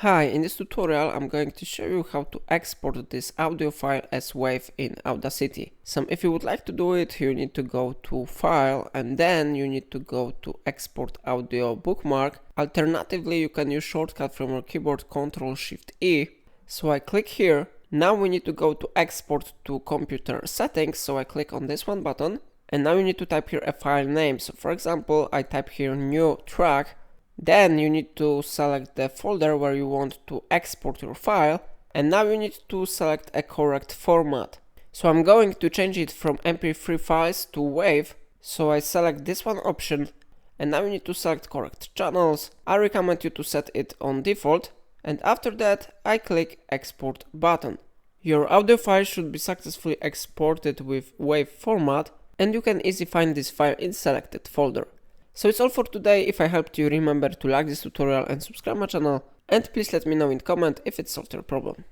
Hi, in this tutorial I'm going to show you how to export this audio file as WAV in Audacity. So if you would like to do it, you need to go to File and then you need to go to Export Audio Bookmark. Alternatively, you can use shortcut from your keyboard Ctrl+Shift+E. So I click here. Now we need to go to Export to Computer Settings, so I click on this one button. And now you need to type here a file name. So for example, I type here new track. Then you need to select the folder where you want to export your file, and now you need to select a correct format. So I'm going to change it from MP3 files to WAV, so I select this one option, and now you need to select correct channels. I recommend you to set it on default, and after that I click export button. Your audio file should be successfully exported with WAV format, and you can easily find this file in selected folder. So it's all for today. If I helped you, remember to like this tutorial and subscribe my channel, and please let me know in comment if it solved your problem.